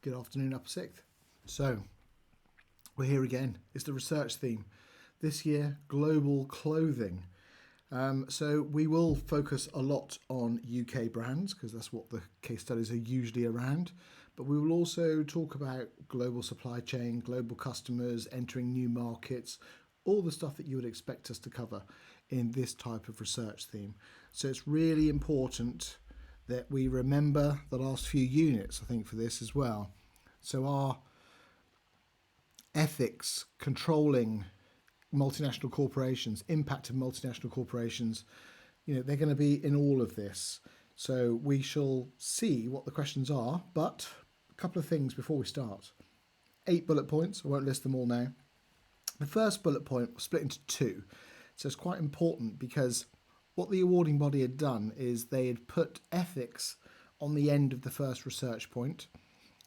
Good afternoon, Upper Sixth. So, we're here again. It's the research theme. This year, global clothing. So we will focus a lot on UK brands because that's what the case studies are usually around. But we will also talk about global supply chain, global customers, entering new markets, all the stuff that you would expect us to cover in this type of research theme. So it's really important that we remember the last few units, I think, for this as well. So our ethics, controlling multinational corporations, impact of multinational corporations, they're going to be in all of this. So we shall see what the questions are, but a couple of things before we start. 8 bullet points, I won't list them all now. The first bullet point was split into 2. So it's quite important because what the awarding body had done is they had put ethics on the end of the first research point.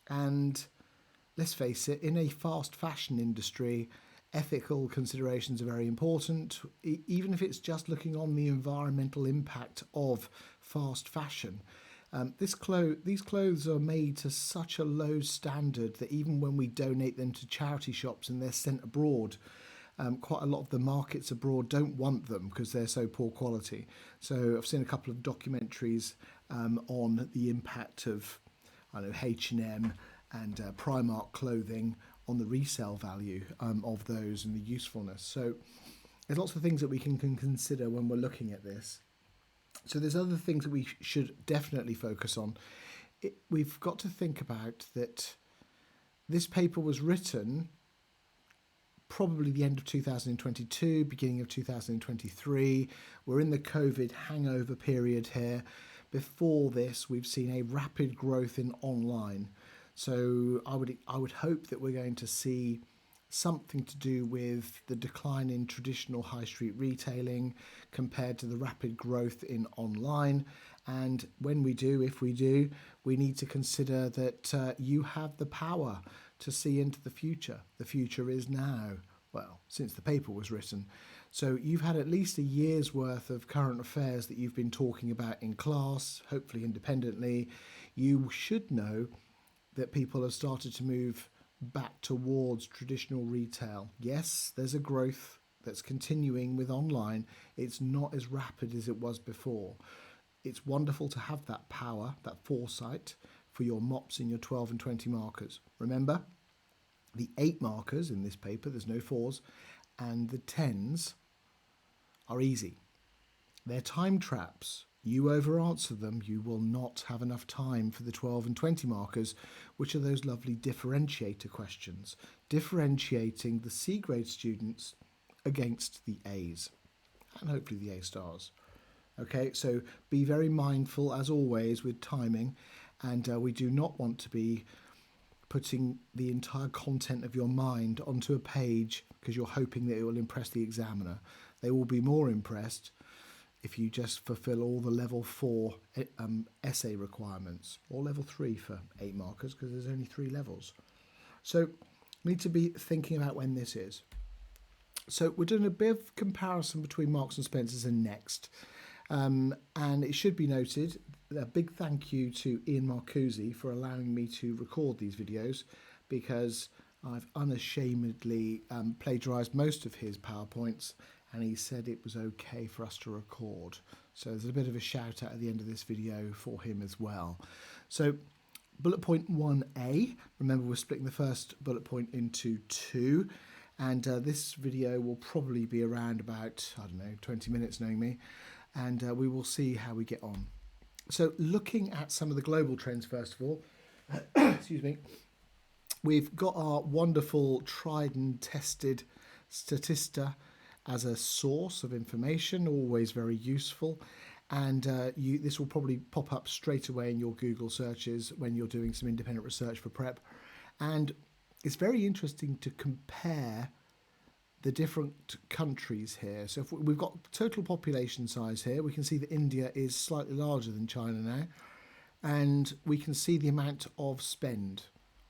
And let's face it, in a fast fashion industry, ethical considerations are very important, even if it's just looking on the environmental impact of fast fashion. These clothes are made to such a low standard that even when we donate them to charity shops and they're sent abroad, quite a lot of the markets abroad don't want them because they're so poor quality. So I've seen a couple of documentaries on the impact of H&M and Primark clothing on the resale value of those and the usefulness. So there's lots of things that we can consider when we're looking at this. So there's other things that we should definitely focus on. We've got to think about that this paper was written probably the end of 2022, beginning of 2023. We're in the COVID hangover period here. Before this, we've seen a rapid growth in online. So I would hope that we're going to see something to do with the decline in traditional high street retailing compared to the rapid growth in online. And when we do, if we do, we need to consider that you have the power to see into the future. The future is now, well, since the paper was written. So you've had at least a year's worth of current affairs that you've been talking about in class, hopefully independently. You should know that people have started to move back towards traditional retail. Yes, there's a growth that's continuing with online. It's not as rapid as it was before. It's wonderful to have that power, that foresight for your MOPs and your 12 and 20 markers. Remember, the 8 markers in this paper, there's no 4s, and the 10s are easy. They're time traps. You over-answer them, you will not have enough time for the 12 and 20 markers, which are those lovely differentiator questions, differentiating the C grade students against the A's, and hopefully the A stars. Okay, so be very mindful, as always, with timing, and we do not want to be putting the entire content of your mind onto a page because you're hoping that it will impress the examiner. They will be more impressed if you just fulfill all the level 4 essay requirements, or level 3 for 8 markers, because there's only 3 levels. So we need to be thinking about when this is. So we're doing a bit of comparison between Marks and Spencer's and Next. And it should be noted, a big thank you to Ian Marcuzzi for allowing me to record these videos, because I've unashamedly plagiarised most of his PowerPoints, and he said it was okay for us to record. So there's a bit of a shout out at the end of this video for him as well. So bullet point 1A, remember we're splitting the first bullet point into 2, and this video will probably be around about, 20 minutes knowing me, and we will see how we get on. So looking at some of the global trends first of all, excuse me, we've got our wonderful tried and tested Statista as a source of information, always very useful, and this will probably pop up straight away in your Google searches when you're doing some independent research for prep. And it's very interesting to compare the different countries here. So if we've got total population size here, we can see that India is slightly larger than China now, and we can see the amount of spend.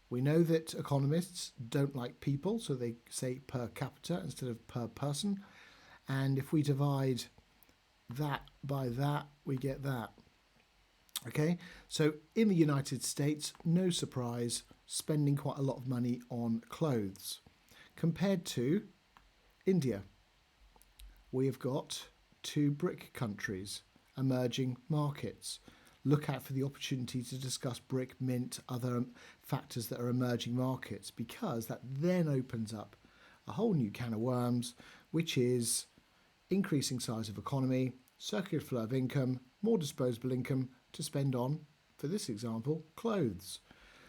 We know that economists don't like people, so they say per capita instead of per person. And if we divide that by that, we get that. Okay, so in the United States, no surprise, spending quite a lot of money on clothes. Compared to India, we have got two BRIC countries, emerging markets. Look out for the opportunity to discuss BRIC, Mint, other factors that are emerging markets, because that then opens up a whole new can of worms, which is increasing size of economy, circular flow of income, more disposable income to spend on, for this example, clothes.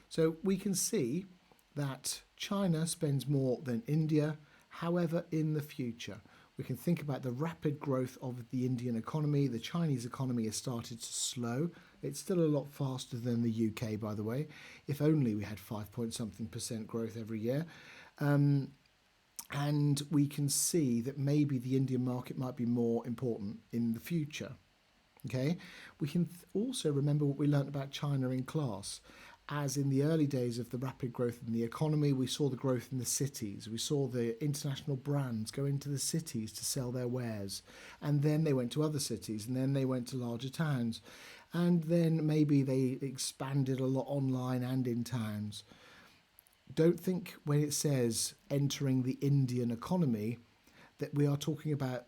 So we can see that China spends more than India. However, in the future, we can think about the rapid growth of the Indian economy. The Chinese economy has started to slow. It's still a lot faster than the UK, by the way. If only we had 5-point-something% growth every year. And we can see that maybe the Indian market might be more important in the future. Okay, we can also remember what we learnt about China in class. As in the early days of the rapid growth in the economy, we saw the growth in the cities. We saw the international brands go into the cities to sell their wares. And then they went to other cities, and then they went to larger towns. And then maybe they expanded a lot online and in towns. Don't think when it says entering the Indian economy that we are talking about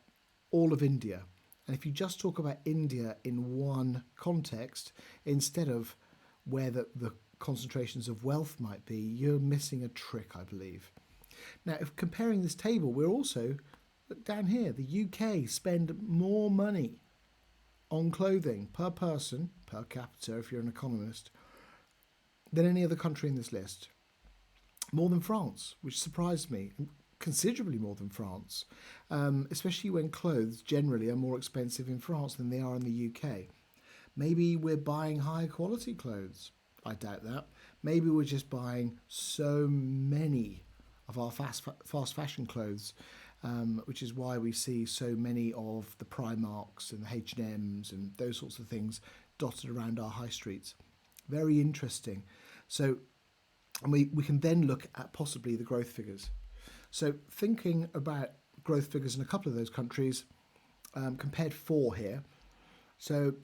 all of India. And if you just talk about India in one context, instead of where the concentrations of wealth might be, you're missing a trick, I believe. Now, if comparing this table, we're also, look down here, the UK spend more money on clothing per person, per capita, if you're an economist, than any other country in this list. More than France, which surprised me, considerably more than France, especially when clothes generally are more expensive in France than they are in the UK. Maybe we're buying high quality clothes. I doubt that. Maybe we're just buying so many of our fast fashion clothes, which is why we see so many of the Primarks and the H&Ms and those sorts of things dotted around our high streets. Very interesting. So and we can then look at possibly the growth figures. So thinking about growth figures in a couple of those countries, compared 4 here. So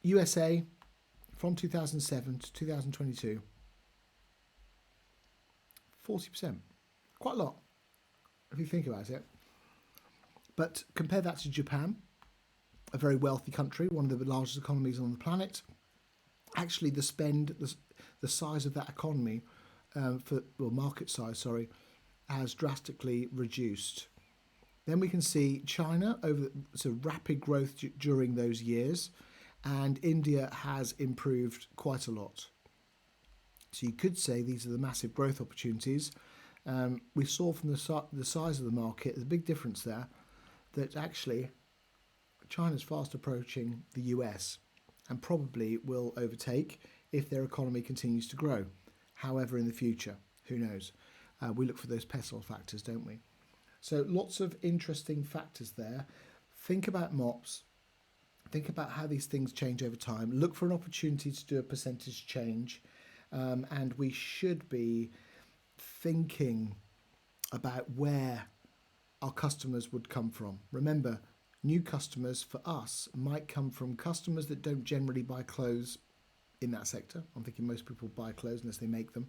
USA from 2007 to 2022, 40%. Quite a lot, if you think about it. But compare that to Japan, a very wealthy country, one of the largest economies on the planet. Actually, the size of that economy, market size, has drastically reduced. Then we can see China rapid growth during those years, and India has improved quite a lot. So you could say these are the massive growth opportunities. We saw from the size of the market, there's a big difference there, that actually China's fast approaching the US and probably will overtake if their economy continues to grow. However, in the future, who knows? We look for those pestle factors, don't we? So lots of interesting factors there. Think about MOPS. Think about how these things change over time. Look for an opportunity to do a percentage change. And we should be thinking about where our customers would come from. Remember, new customers for us might come from customers that don't generally buy clothes in that sector. I'm thinking most people buy clothes unless they make them.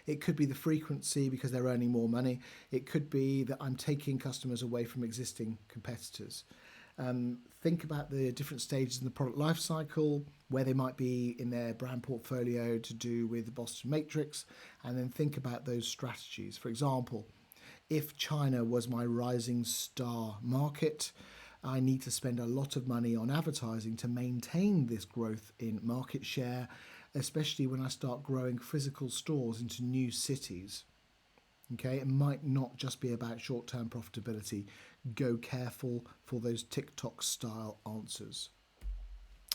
It could be the frequency because they're earning more money. It could be that I'm taking customers away from existing competitors. Think about the different stages in the product life cycle, where they might be in their brand portfolio to do with the Boston Matrix, and then think about those strategies. For example, if China was my rising star market, I need to spend a lot of money on advertising to maintain this growth in market share, especially when I start growing physical stores into new cities. Okay, it might not just be about short-term profitability. Go careful for those TikTok style answers.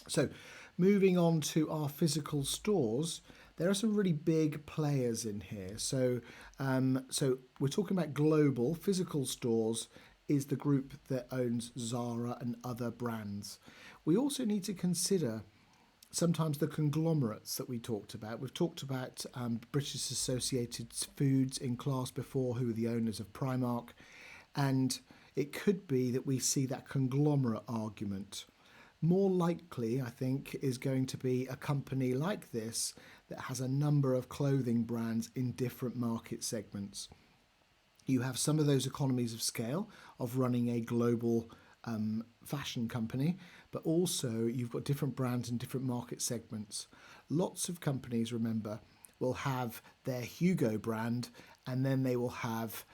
So moving on to our physical stores, there are some really big players in here. So we're talking about global physical stores is the group that owns Zara and other brands. We also need to consider sometimes the conglomerates that we talked about. We've talked about British Associated Foods in class before, who are the owners of Primark. And it could be that we see that conglomerate argument More likely, I think, is going to be a company like this that has a number of clothing brands in different market segments. You have some of those economies of scale of running a global fashion company, but also you've got different brands in different market segments. Lots of companies, remember, will have their Hugo brand, and then they will have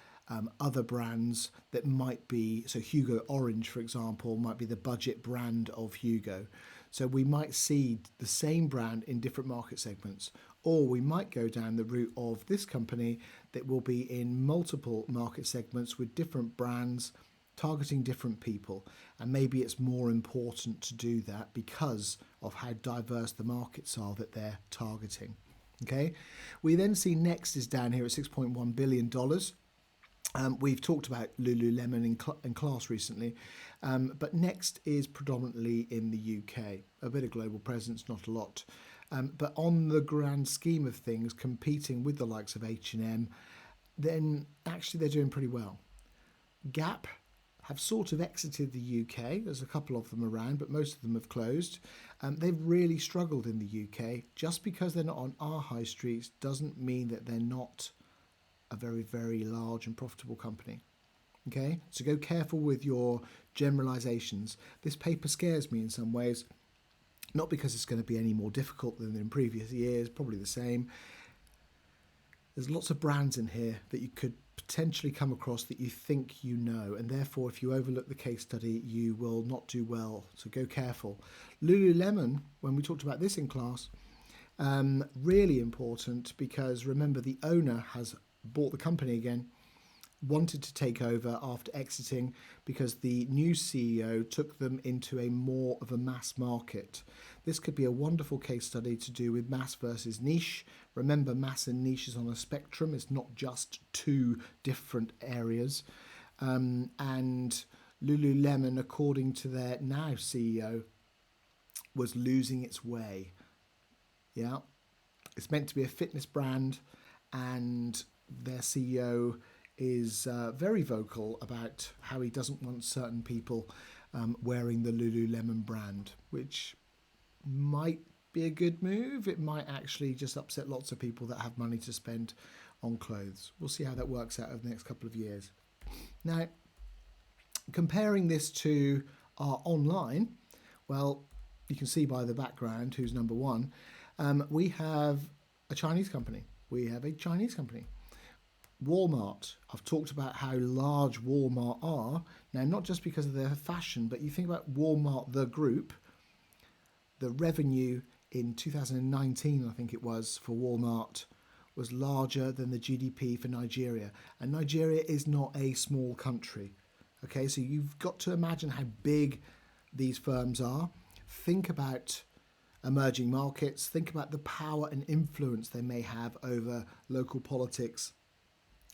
other brands that might be, so Hugo Orange, for example, might be the budget brand of Hugo. So we might see the same brand in different market segments, or we might go down the route of this company that will be in multiple market segments with different brands targeting different people. And maybe it's more important to do that because of how diverse the markets are that they're targeting. Okay, we then see Next is down here at $6.1 billion. We've talked about Lululemon in class recently, but Next is predominantly in the UK. A bit of global presence, not a lot. But on the grand scheme of things, competing with the likes of H&M, then actually they're doing pretty well. Gap have sort of exited the UK. There's a couple of them around, but most of them have closed. They've really struggled in the UK. Just because they're not on our high streets doesn't mean that they're not a very, very large and profitable company. Okay, so go careful with your generalizations. This paper scares me in some ways, not because it's going to be any more difficult than in previous years, probably the same. There's lots of brands in here that you could potentially come across that you think you know, and therefore if you overlook the case study, you will not do well. So go careful. Lululemon, when we talked about this in class, really important because remember the owner has bought the company again, wanted to take over after exiting because the new CEO took them into a more of a mass market. This could be a wonderful case study to do with mass versus niche. Remember, mass and niche is on a spectrum. It's not just two different areas. And Lululemon, according to their now CEO, was losing its way. Yeah, it's meant to be a fitness brand, and their CEO is very vocal about how he doesn't want certain people wearing the Lululemon brand, which might be a good move. It might actually just upset lots of people that have money to spend on clothes. We'll see how that works out over the next couple of years. Now, comparing this to our online, well, you can see by the background who's number one. We have a Chinese company. Walmart. I've talked about how large Walmart are. Now, not just because of their fashion, but you think about Walmart, the group, the revenue in 2019, I think it was, for Walmart was larger than the GDP for Nigeria. And Nigeria is not a small country. Okay, so you've got to imagine how big these firms are. Think about emerging markets. Think about the power and influence they may have over local politics,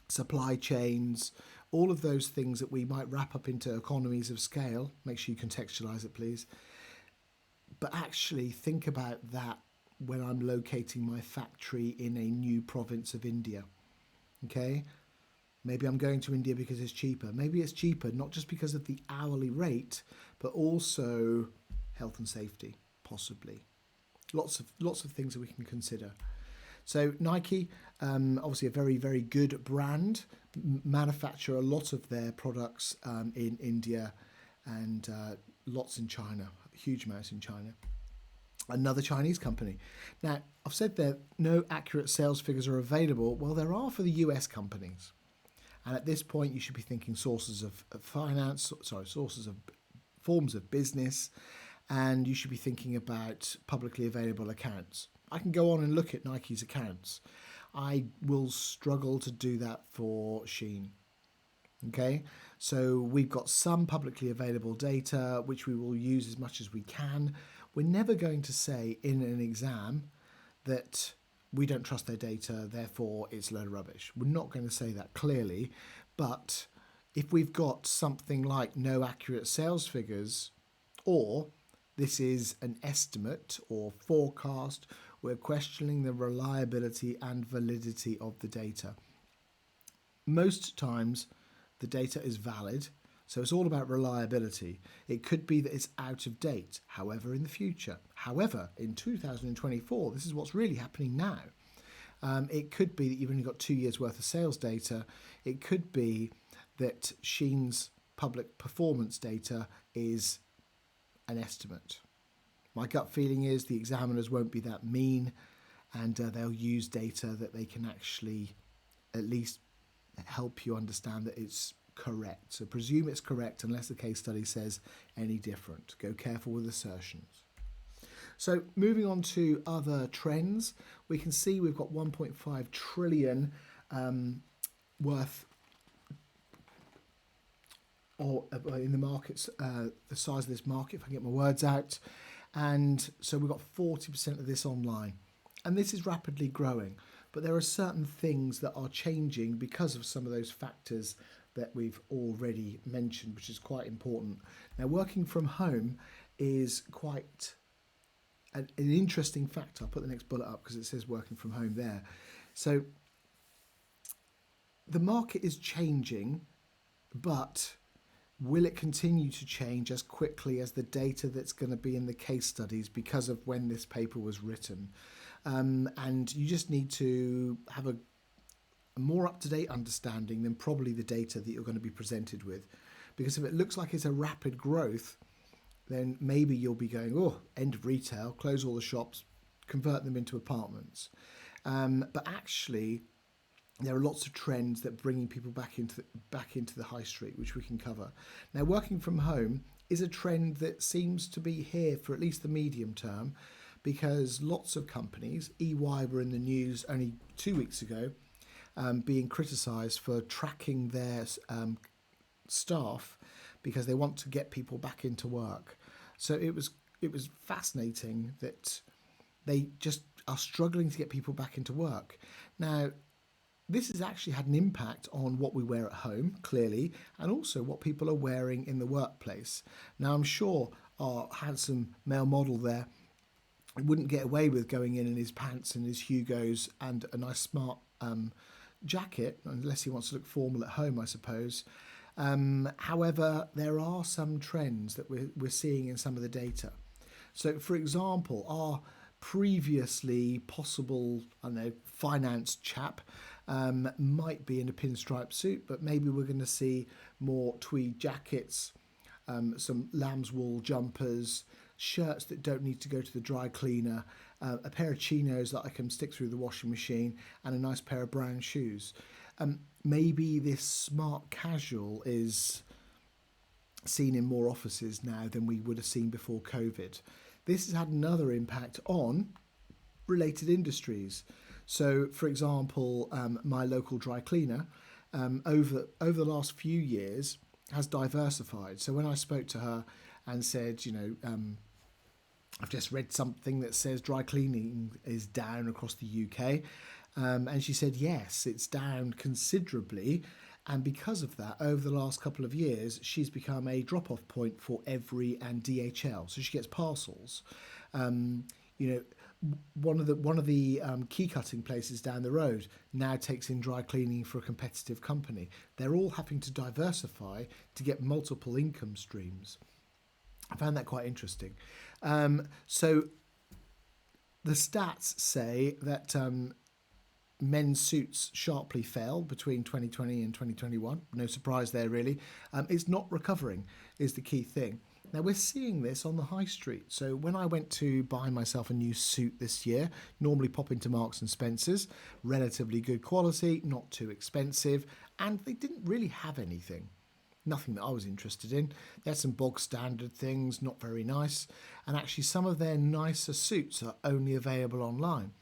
supply chains, all of those things that we might wrap up into economies of scale. Make sure you contextualize it, please. But actually think about that when I'm locating my factory in a new province of India. Okay? Maybe I'm going to India because it's cheaper. Maybe it's cheaper not just because of the hourly rate, but also health and safety, possibly. Lots of things that we can consider. So Nike, obviously a very, very good brand, manufacture a lot of their products in India and lots in China, huge amounts in China. Another Chinese company. Now, I've said that no accurate sales figures are available. Well, there are for the US companies. And at this point, you should be thinking sources of forms of business, and you should be thinking about publicly available accounts. I can go on and look at Nike's accounts. I will struggle to do that for Shein. Okay, so we've got some publicly available data, which we will use as much as we can. We're never going to say in an exam that we don't trust their data, therefore it's a load of rubbish. We're not going to say that clearly, but if we've got something like no accurate sales figures, or this is an estimate or forecast, we're questioning the reliability and validity of the data. Most times the data is valid, So it's all about reliability. It could be that it's out of date, however, in the future. However, in 2024, this is what's really happening now. It could be that you've only got 2 years worth of sales data. It could be that Sheen's public performance data is an estimate. My gut feeling is the examiners won't be that mean, and they'll use data that they can actually at least help you understand that it's correct. So presume it's correct unless the case study says any different. Go careful with assertions. So moving on to other trends, we can see we've got 1.5 trillion worth or in the markets, the size of this market, if I can get my words out. And so we've got 40% of this online. And this is rapidly growing. But there are certain things that are changing because of some of those factors that we've already mentioned, which is quite important. Now, working from home is quite an interesting factor. I'll put the next bullet up because it says working from home there. So the market is changing, but will it continue to change as quickly as the data that's going to be in the case studies because of when this paper was written? And you just need to have a more up-to-date understanding than probably the data that you're going to be presented with. Because if it looks like it's a rapid growth, then maybe you'll be going, oh, end of retail, close all the shops, convert them into apartments. But actually, there are lots of trends that are bringing people back into the high street, which we can cover. Now, working from home is a trend that seems to be here for at least the medium term, because lots of companies, EY were in the news only 2 weeks ago, being criticised for tracking their staff because they want to get people back into work. So it was fascinating that they just are struggling to get people back into work. Now, this has actually had an impact on what we wear at home, clearly, and also what people are wearing in the workplace. Now, I'm sure our handsome male model there wouldn't get away with going in his pants and his Hugos and a nice smart jacket, unless he wants to look formal at home, I suppose. However, there are some trends that we're seeing in some of the data. So, for example, our previously possible, finance chap might be in a pinstripe suit, but maybe we're going to see more tweed jackets, some lamb's wool jumpers, shirts that don't need to go to the dry cleaner, a pair of chinos that I can stick through the washing machine, and a nice pair of brown shoes. Maybe this smart casual is seen in more offices now than we would have seen before COVID. This has had another impact on related industries. So, for example, my local dry cleaner over the last few years has diversified. So when I spoke to her and said, I've just read something that says dry cleaning is down across the UK. And she said, yes, it's down considerably. And because of that, over the last couple of years, she's become a drop-off point for Every and DHL. So she gets parcels. One of the key cutting places down the road now takes in dry cleaning for a competitive company. They're all having to diversify to get multiple income streams. I found that quite interesting. So the stats say that men's suits sharply fell between 2020 and 2021. No surprise there, really. It's not recovering is the key thing. Now, we're seeing this on the high street. So when I went to buy myself a new suit this year, normally pop into Marks and Spencer's, relatively good quality, not too expensive, and they didn't really have anything. Nothing that I was interested in. They had some bog standard things, not very nice. And actually some of their nicer suits are only available online.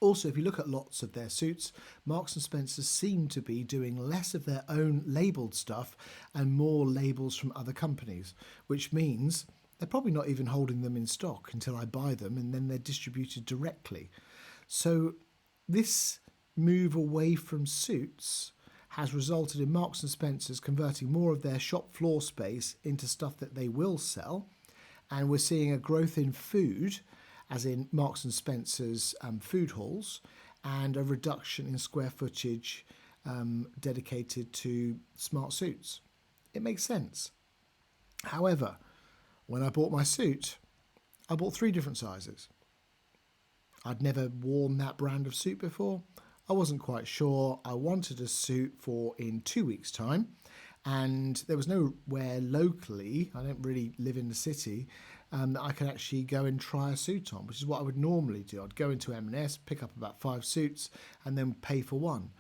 Also, if you look at lots of their suits, Marks and Spencer seem to be doing less of their own labelled stuff and more labels from other companies, which means they're probably not even holding them in stock until I buy them, and then they're distributed directly. So this move away from suits has resulted in Marks and Spencer's converting more of their shop floor space into stuff that they will sell, and we're seeing a growth in food, as in Marks and Spencer's food halls, and a reduction in square footage dedicated to smart suits. It makes sense. However, when I bought my suit, I bought 3 different sizes. I'd never worn that brand of suit before. I wasn't quite sure. I wanted a suit for in 2 weeks' time, and there was nowhere locally, I don't really live in the city, that I could actually go and try a suit on, which is what I would normally do. I'd go into M&S, pick up about 5 suits, and then pay for one,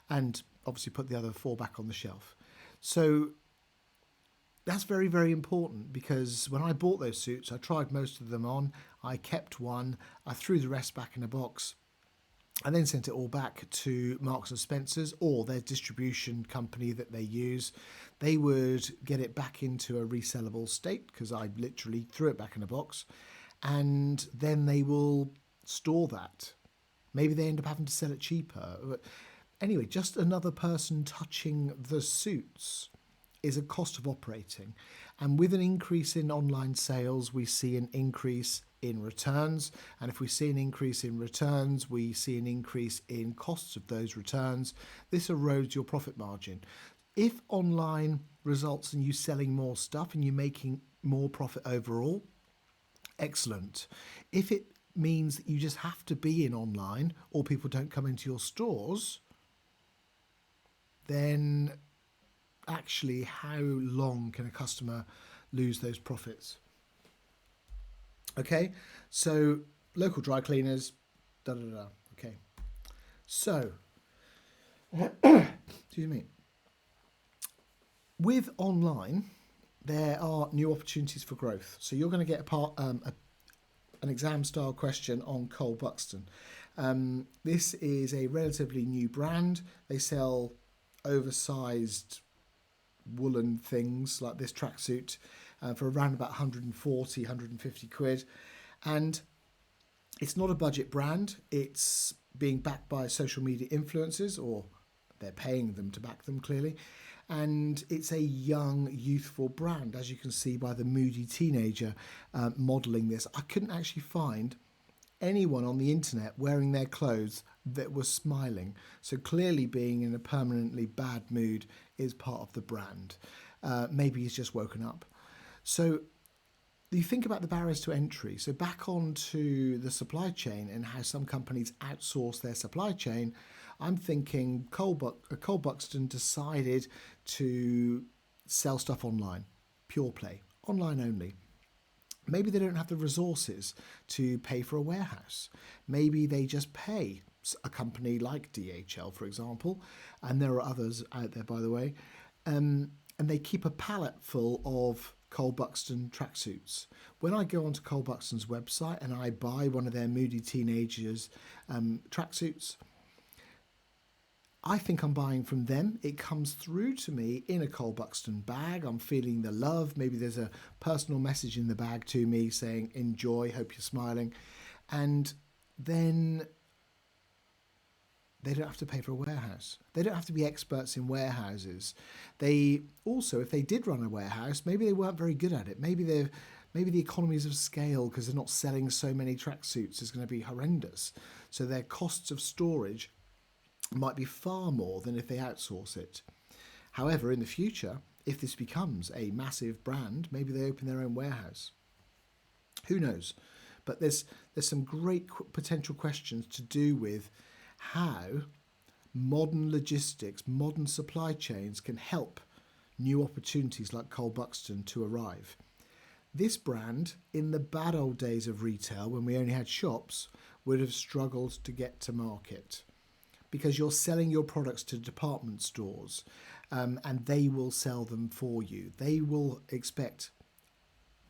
and obviously put the other 4 back on the shelf. So that's very, very important, because when I bought those suits, I tried most of them on. I kept one. I threw the rest back in a box. I then sent it all back to Marks and Spencer's or their distribution company that they use. They would get it back into a resellable state, because I literally threw it back in a box, and then they will store that. Maybe they end up having to sell it cheaper. But anyway, just another person touching the suits is a cost of operating. And with an increase in online sales, we see an increase in returns. And if we see an increase in returns, we see an increase in costs of those returns. This erodes your profit margin. If online results in you selling more stuff and you making more profit overall, excellent. If it means that you just have to be in online or people don't come into your stores, then actually how long can a customer lose those profits? Okay, so local dry cleaners, da da da. Okay, so excuse me. With online, there are new opportunities for growth. So you're going to get an exam-style question on Cole Buxton. This is a relatively new brand. They sell oversized woolen things like this tracksuit for around about 140, 150 quid. And it's not a budget brand. It's being backed by social media influencers, or they're paying them to back them, clearly. And it's a young, youthful brand, as you can see by the moody teenager modelling this. I couldn't actually find anyone on the internet wearing their clothes that was smiling. So clearly being in a permanently bad mood is part of the brand. Maybe he's just woken up. So you think about the barriers to entry. So back onto the supply chain and how some companies outsource their supply chain, I'm thinking Cole Buxton decided to sell stuff online, pure play, online only. Maybe they don't have the resources to pay for a warehouse. Maybe they just pay a company like DHL, for example, and there are others out there, by the way, and they keep a pallet full of Cole Buxton tracksuits. When I go onto Cole Buxton's website and I buy one of their moody teenagers tracksuits, I think I'm buying from them. It comes through to me in a Cole Buxton bag. I'm feeling the love. Maybe there's a personal message in the bag to me saying, enjoy, hope you're smiling. And then they don't have to pay for a warehouse. They don't have to be experts in warehouses. They also, if they did run a warehouse, maybe they weren't very good at it. Maybe the economies of scale, because they're not selling so many tracksuits, is going to be horrendous. So their costs of storage might be far more than if they outsource it. However, in the future, if this becomes a massive brand, maybe they open their own warehouse. Who knows? But there's some great potential questions to do with how modern logistics, modern supply chains can help new opportunities like Cole Buxton to arrive. This brand, in the bad old days of retail, when we only had shops, would have struggled to get to market, because you're selling your products to department stores and they will sell them for you. They will expect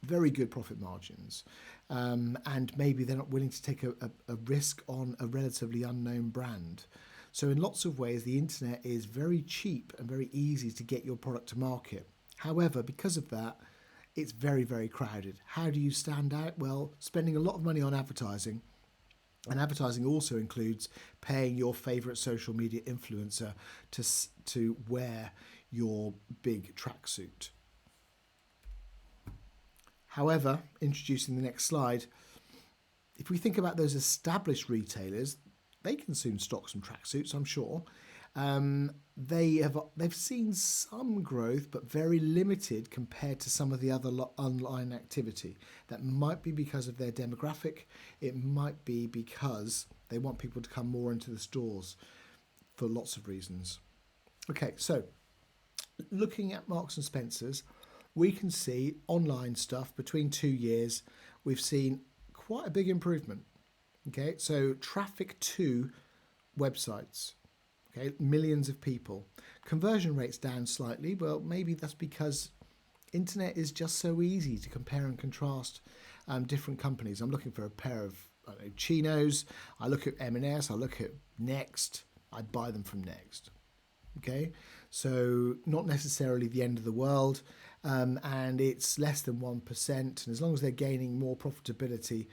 very good profit margins, and maybe they're not willing to take a risk on a relatively unknown brand. So in lots of ways, the internet is very cheap and very easy to get your product to market. However, because of that, it's very, very crowded. How do you stand out? Well, spending a lot of money on advertising. And advertising also includes paying your favourite social media influencer to wear your big tracksuit. However, introducing the next slide, if we think about those established retailers, they can soon stock some tracksuits, I'm sure. They've seen some growth, but very limited compared to some of the other online activity. That might be because of their demographic. It might be because they want people to come more into the stores for lots of reasons. Okay, so looking at Marks and Spencer's, we can see online stuff between 2 years. We've seen quite a big improvement. Okay, so traffic to websites. Okay, millions of people. Conversion rates down slightly. Well, maybe that's because internet is just so easy to compare and contrast different companies. I'm looking for a pair of chinos. I look at M&S. I look at Next. I buy them from Next. Okay, so not necessarily the end of the world, and it's less than 1%. And as long as they're gaining more profitability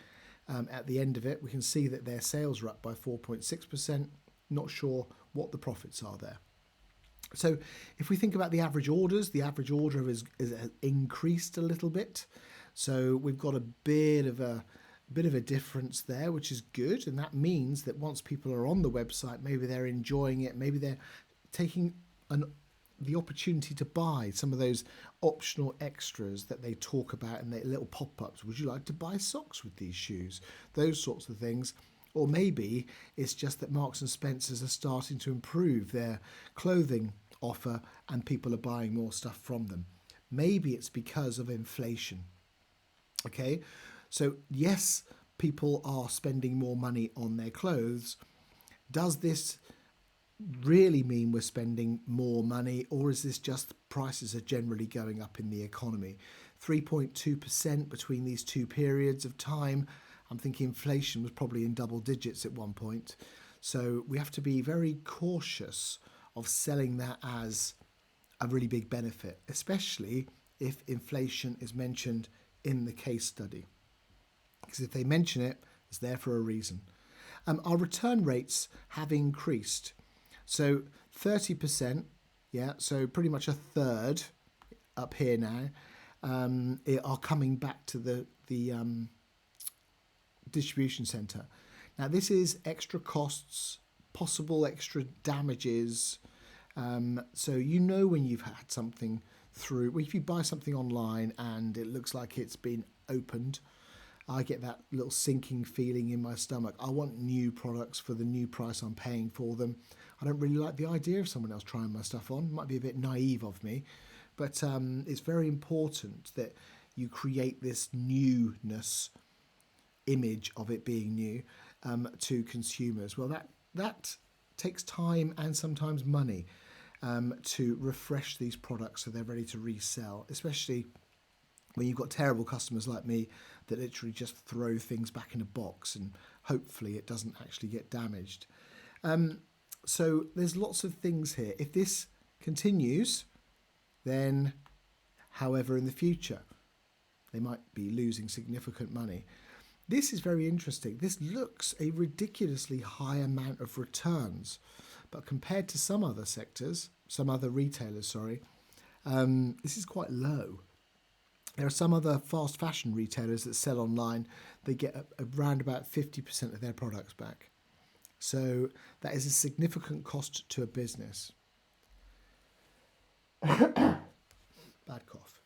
at the end of it, we can see that their sales are up by 4.6%. Not sure what the profits are there. So if we think about the average orders, the average order is increased a little bit. So we've got a bit of a difference there, which is good. And that means that once people are on the website, maybe they're enjoying it, maybe they're taking the opportunity to buy some of those optional extras that they talk about in their little pop-ups. Would you like to buy socks with these shoes? Those sorts of things. Or maybe it's just that Marks and Spencer's are starting to improve their clothing offer and people are buying more stuff from them. Maybe it's because of inflation. Okay, so yes, people are spending more money on their clothes. Does this really mean we're spending more money, or is this just prices are generally going up in the economy? 3.2% between these two periods of time. I'm thinking inflation was probably in double digits at one point. So we have to be very cautious of selling that as a really big benefit, especially if inflation is mentioned in the case study. Because if they mention it, it's there for a reason. Our return rates have increased. So 30%, yeah, so pretty much a third up here now, are coming back to the distribution centre. Now this is extra costs, possible extra damages. So you know when you've had something through, well, if you buy something online and it looks like it's been opened, I get that little sinking feeling in my stomach. I want new products for the new price I'm paying for them. I don't really like the idea of someone else trying my stuff on. It might be a bit naive of me, but it's very important that you create this newness image of it being new to consumers. Well, that takes time and sometimes money to refresh these products so they're ready to resell, especially when you've got terrible customers like me that literally just throw things back in a box and hopefully it doesn't actually get damaged. So there's lots of things here. If this continues, then however in the future they might be losing significant money. This is very interesting. This looks a ridiculously high amount of returns, but compared to some other sectors, some other retailers, this is quite low. There are some other fast fashion retailers that sell online. They get around about 50% of their products back. So that is a significant cost to a business. Bad cough.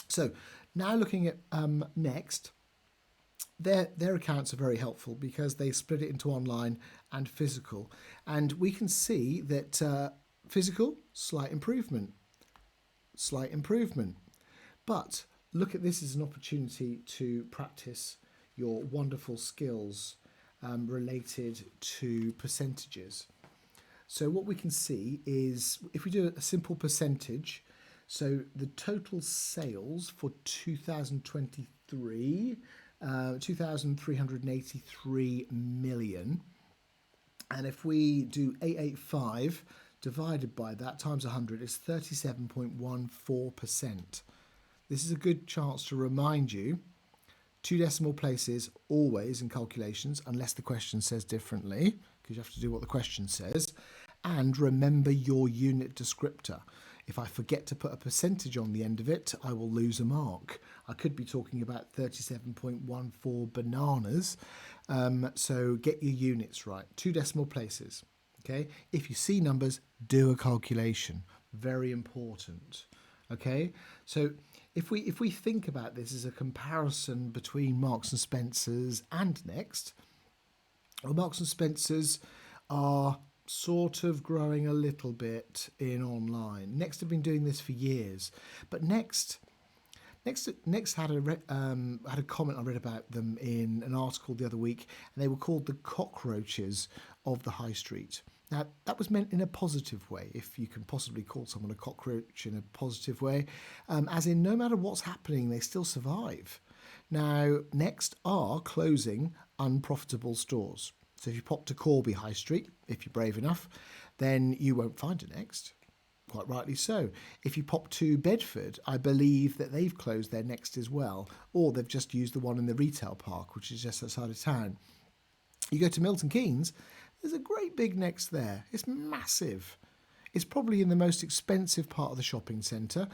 So now looking at Next, their accounts are very helpful because they split it into online and physical. And we can see that physical, slight improvement. But look at this as an opportunity to practice your wonderful skills related to percentages. So what we can see is if we do a simple percentage, so the total sales for 2023, 2,383 million. And if we do 885 divided by that times 100, it's 37.14%. This is a good chance to remind you, two decimal places always in calculations, unless the question says differently, because you have to do what the question says, and remember your unit descriptor. If I forget to put a percentage on the end of it, I will lose a mark. I could be talking about 37.14 bananas. So get your units right. Two decimal places. Okay, if you see numbers, do a calculation. Very important. Okay, so if we think about this as a comparison between Marks and Spencers and Next, well, Marks and Spencers are sort of growing a little bit in online. Next have been doing this for years, but Next had a comment I read about them in an article the other week, and they were called the cockroaches of the high street. Now that was meant in a positive way, if you can possibly call someone a cockroach in a positive way, as in no matter what's happening, they still survive. Now Next are closing unprofitable stores. So if you pop to Corby High Street, if you're brave enough, then you won't find a Next. Quite rightly so. If you pop to Bedford, I believe that they've closed their Next as well, or they've just used the one in the retail park, which is just outside of town. You go to Milton Keynes, there's a great big Next there. It's massive. It's probably in the most expensive part of the shopping centre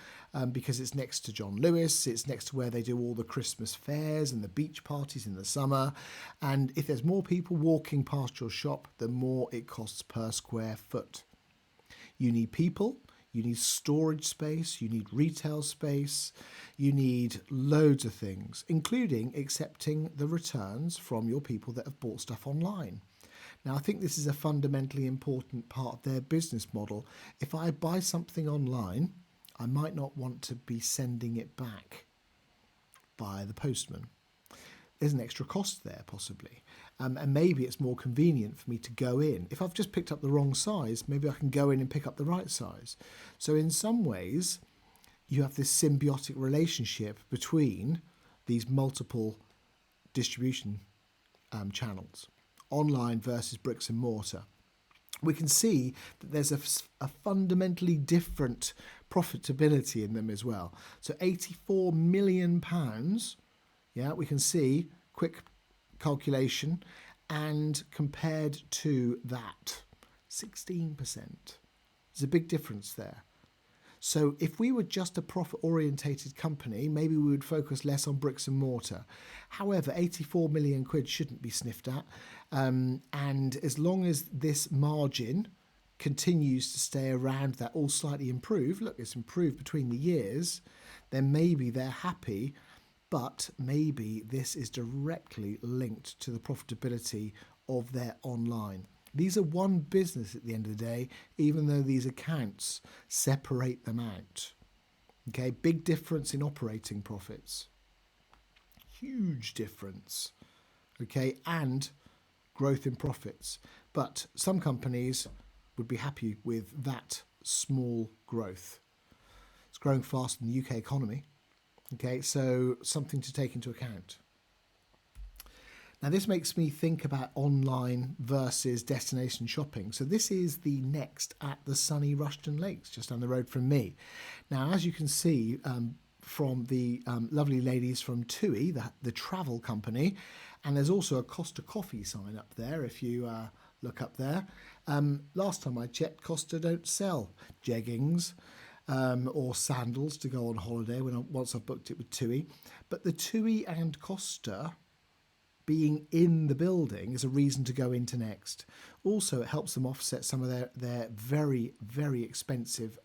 because it's next to John Lewis. It's next to where they do all the Christmas fairs and the beach parties in the summer. And if there's more people walking past your shop, the more it costs per square foot. You need people, you need storage space, you need retail space, you need loads of things, including accepting the returns from your people that have bought stuff online. Now, I think this is a fundamentally important part of their business model. If I buy something online, I might not want to be sending it back by the postman. There's an extra cost there, possibly. And maybe it's more convenient for me to go in. If I've just picked up the wrong size, maybe I can go in and pick up the right size. So in some ways, you have this symbiotic relationship between these multiple distribution channels, online versus bricks and mortar. We can see that there's a fundamentally different profitability in them as well. So £84 million, yeah, we can see, quick calculation, and compared to that, 16%. There's a big difference there. So if we were just a profit-orientated company, maybe we would focus less on bricks and mortar. However, 84 million quid shouldn't be sniffed at. And as long as this margin continues to stay around that, or slightly improve, look, it's improved between the years, then maybe they're happy. But maybe this is directly linked to the profitability of their online. These are one business at the end of the day, even though these accounts separate them out. Okay, big difference in operating profits. Huge difference. Okay, and growth in profits. But some companies would be happy with that small growth. It's growing fast in the UK economy. Okay, so something to take into account. Now, this makes me think about online versus destination shopping. So this is the Next at the sunny Rushton Lakes, just down the road from me. Now, as you can see from the lovely ladies from TUI, the travel company, and there's also a Costa Coffee sign up there if you look up there. Last time I checked, Costa don't sell jeggings. Or sandals to go on holiday once I've booked it with TUI. But the TUI and Costa being in the building is a reason to go into Next. Also, it helps them offset some of their very, very expensive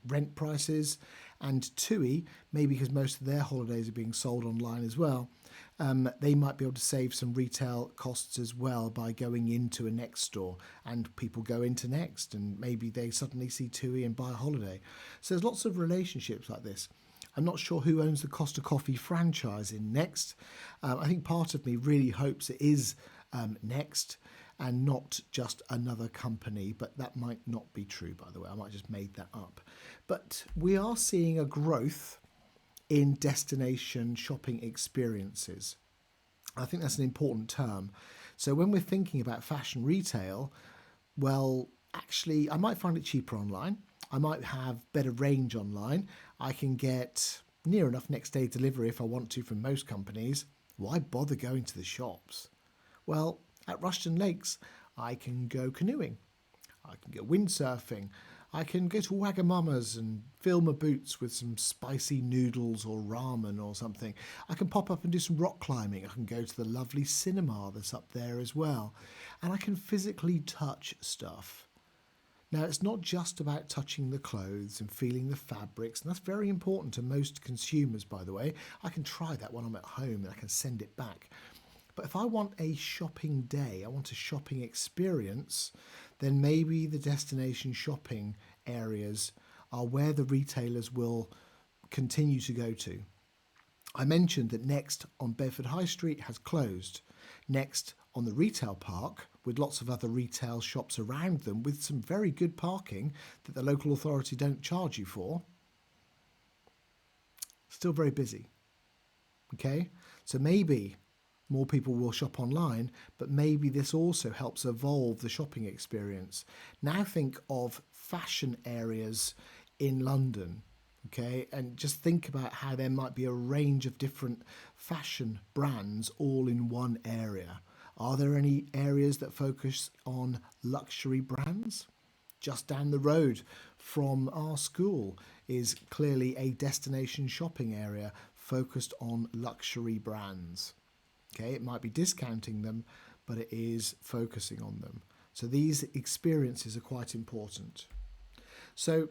rent prices. And TUI, maybe because most of their holidays are being sold online as well, they might be able to save some retail costs as well by going into a Next store, and people go into Next and maybe they suddenly see TUI and buy a holiday. So there's lots of relationships like this. I'm not sure who owns the Costa Coffee franchise in Next. I think part of me really hopes it is Next and not just another company, but that might not be true, by the way. I might have just made that up. But we are seeing a growth in destination shopping experiences. I think that's an important term. So when we're thinking about fashion retail, well, actually, I might find it cheaper online. I might have better range online. I can get near enough next day delivery if I want to from most companies. Why bother going to the shops? Well, at Rushton Lakes, I can go canoeing. I can go windsurfing. I can go to Wagamama's and fill my boots with some spicy noodles or ramen or something. I can pop up and do some rock climbing. I can go to the lovely cinema that's up there as well. And I can physically touch stuff. Now, it's not just about touching the clothes and feeling the fabrics, and that's very important to most consumers, by the way. I can try that when I'm at home and I can send it back. But if I want a shopping day, I want a shopping experience, then maybe the destination shopping areas are where the retailers will continue to go to. I mentioned that Next on Bedford High Street has closed. Next on the retail park, with lots of other retail shops around them, with some very good parking that the local authority don't charge you for, still very busy. Okay, so maybe more people will shop online, but maybe this also helps evolve the shopping experience. Now think of fashion areas in London, okay, and just think about how there might be a range of different fashion brands all in one area. Are there any areas that focus on luxury brands? Just down the road from our school is clearly a destination shopping area focused on luxury brands. Okay, it might be discounting them, but it is focusing on them. So these experiences are quite important. So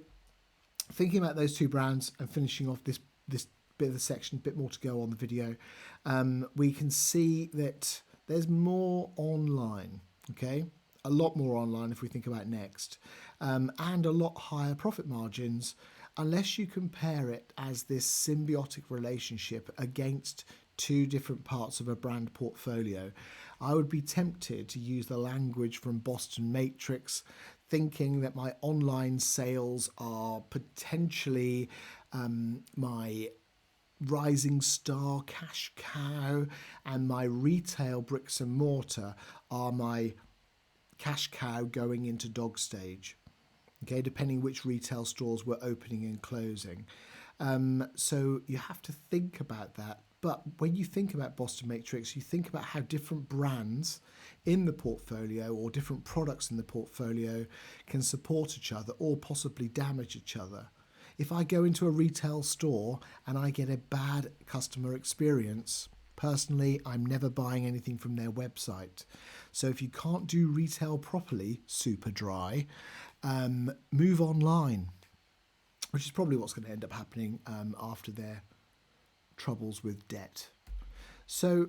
thinking about those two brands and finishing off this bit of the section, a bit more to go on the video, we can see that there's more online, okay? A lot more online if we think about Next, and a lot higher profit margins, unless you compare it as this symbiotic relationship against two different parts of a brand portfolio. I would be tempted to use the language from Boston Matrix, thinking that my online sales are potentially my rising star cash cow, and my retail bricks and mortar are my cash cow going into dog stage. Okay, depending which retail stores we're opening and closing. So you have to think about that. But when you think about Boston Matrix, you think about how different brands in the portfolio or different products in the portfolio can support each other or possibly damage each other. If I go into a retail store and I get a bad customer experience, personally, I'm never buying anything from their website. So if you can't do retail properly, super dry, move online, which is probably what's going to end up happening after their troubles with debt. So,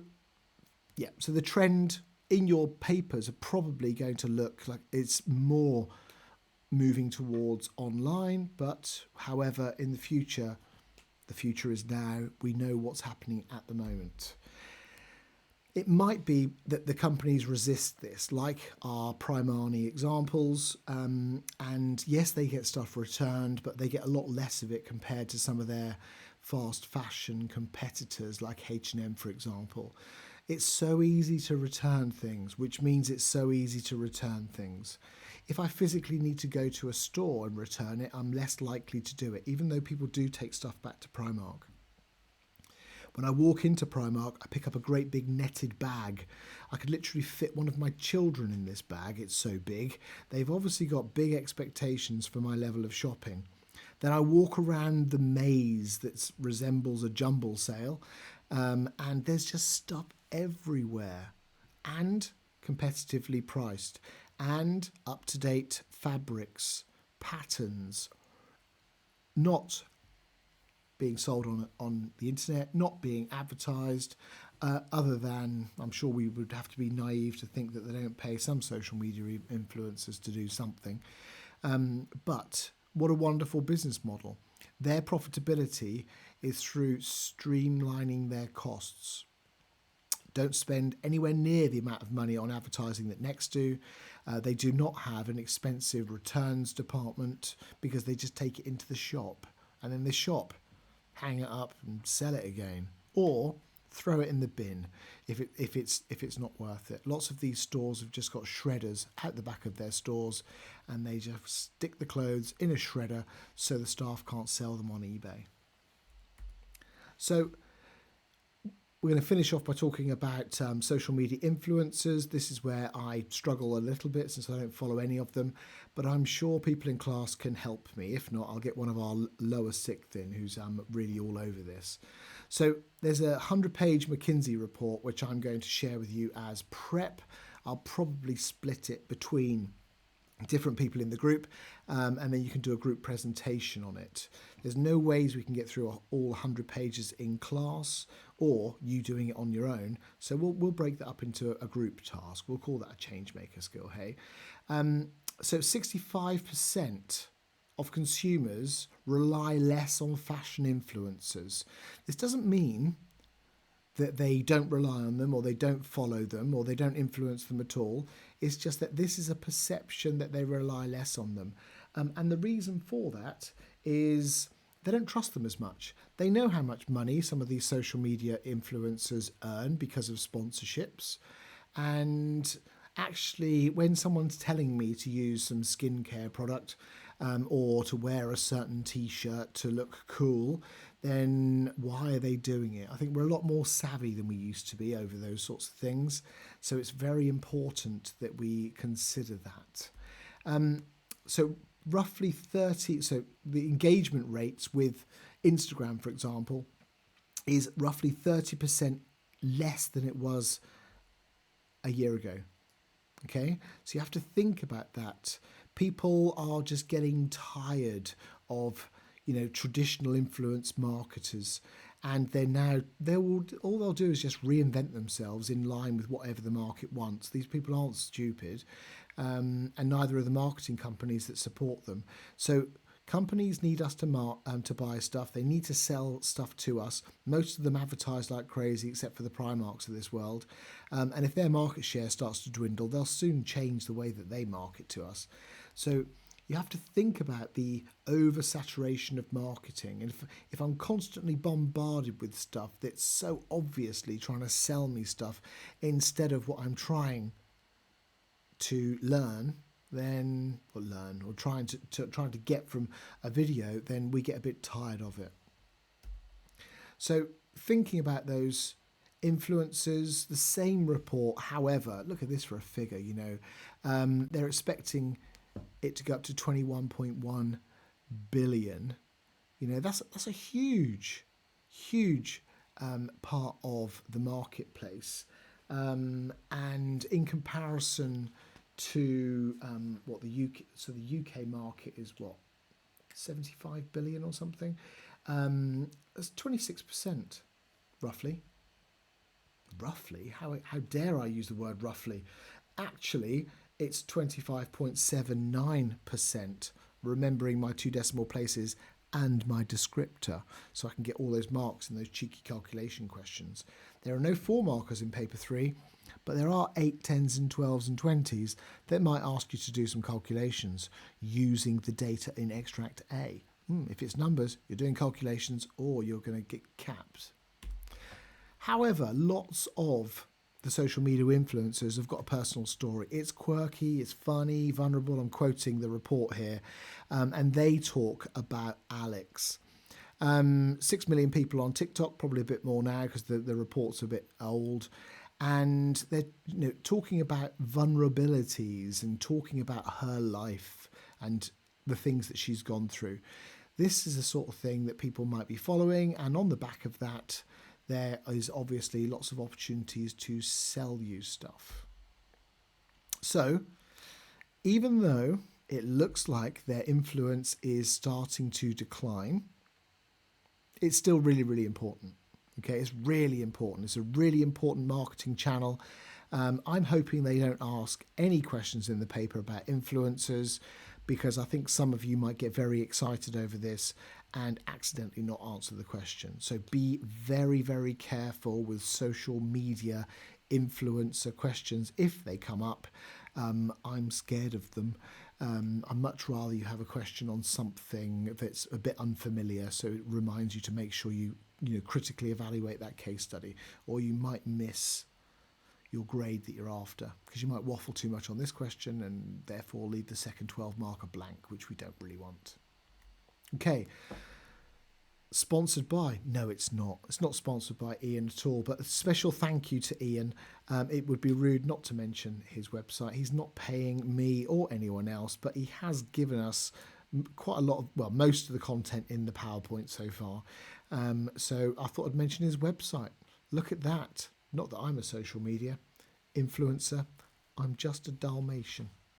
yeah, so the trend in your papers are probably going to look like it's more moving towards online, but however, in the future is now. We know what's happening at the moment. It might be that the companies resist this, like our Primani examples, and yes, they get stuff returned, but they get a lot less of it compared to some of their fast fashion competitors like H&M, for example. It's so easy to return things, which means it's so easy to return things. If I physically need to go to a store and return it, I'm less likely to do it, even though people do take stuff back to Primark. When I walk into Primark, I pick up a great big netted bag. I could literally fit one of my children in this bag. It's so big. They've obviously got big expectations for my level of shopping. Then I walk around the maze that resembles a jumble sale, and there's just stuff everywhere, and competitively priced, and up-to-date fabrics, patterns, not being sold on the internet, not being advertised, other than I'm sure we would have to be naive to think that they don't pay some social media influencers to do something. But what a wonderful business model. Their profitability is through streamlining their costs. Don't spend anywhere near the amount of money on advertising that Next do. They do not have an expensive returns department because they just take it into the shop, and then the shop hang it up and sell it again, or throw it in the bin if it's not worth it. Lots of these stores have just got shredders out the back of their stores, and they just stick the clothes in a shredder so the staff can't sell them on eBay. So we're going to finish off by talking about social media influencers. This is where I struggle a little bit since I don't follow any of them, but I'm sure people in class can help me. If not, I'll get one of our lower sixth in who's really all over this. So there's a 100-page McKinsey report, which I'm going to share with you as prep. I'll probably split it between different people in the group, and then you can do a group presentation on it. There's no ways we can get through all 100 pages in class or you doing it on your own. So we'll break that up into a group task. We'll call that a change maker skill, hey? So 65% of consumers rely less on fashion influencers. This doesn't mean that they don't rely on them or they don't follow them or they don't influence them at all. It's just that this is a perception that they rely less on them. And the reason for that is they don't trust them as much. They know how much money some of these social media influencers earn because of sponsorships. And actually, when someone's telling me to use some skincare product or to wear a certain t-shirt to look cool, then why are they doing it? I think we're a lot more savvy than we used to be over those sorts of things. So it's very important that we consider that. So roughly 30, so the engagement rates with Instagram, for example, is roughly 30% less than it was a year ago. Okay, so you have to think about that. People are just getting tired of, traditional influence marketers, and all they'll do is just reinvent themselves in line with whatever the market wants. These people aren't stupid, and neither are the marketing companies that support them. So companies need us to buy stuff. They need to sell stuff to us. Most of them advertise like crazy, except for the Primarks of this world. And if their market share starts to dwindle, they'll soon change the way that they market to us. So you have to think about the oversaturation of marketing. And if I'm constantly bombarded with stuff that's so obviously trying to sell me stuff instead of what I'm trying to learn, or trying to get from a video, then we get a bit tired of it. So thinking about those influencers, the same report, however, look at this for a figure, they're expecting it to go up to 21.1 billion. That's a huge part of the marketplace, and in comparison to what the UK market is, 75 billion or something. That's 26%, roughly. How dare I use the word roughly? Actually, it's 25.79%, remembering my 2 decimal places and my descriptor, so I can get all those marks in those cheeky calculation questions. There are no 4 markers in paper 3, but there are 8, 10s and 12s and 20s that might ask you to do some calculations using the data in Extract A. If it's numbers, you're doing calculations or you're going to get capped. However, lots of the social media influencers have got a personal story. It's quirky, it's funny, vulnerable. I'm quoting the report here. And they talk about Alex. 6 million people on TikTok, probably a bit more now because the report's a bit old. And they're talking about vulnerabilities and talking about her life and the things that she's gone through. This is the sort of thing that people might be following, and on the back of that, there is obviously lots of opportunities to sell you stuff. So, even though it looks like their influence is starting to decline, it's still really, really important. Okay, it's really important. It's a really important marketing channel. I'm hoping they don't ask any questions in the paper about influencers, because I think some of you might get very excited over this and accidentally not answer the question. So be very, very careful with social media influencer questions if they come up. I'm scared of them. I'd much rather you have a question on something that's a bit unfamiliar, so it reminds you to make sure you critically evaluate that case study, or you might miss your grade that you're after because you might waffle too much on this question and therefore leave the second 12 marker blank, which we don't really want. Okay. Sponsored by? No, it's not. It's not sponsored by Ian at all, but a special thank you to Ian. It would be rude not to mention his website. He's not paying me or anyone else, but he has given us quite a lot of, most of the content in the PowerPoint so far. So I thought I'd mention his website. Look at that. Not that I'm a social media influencer. I'm just a Dalmatian.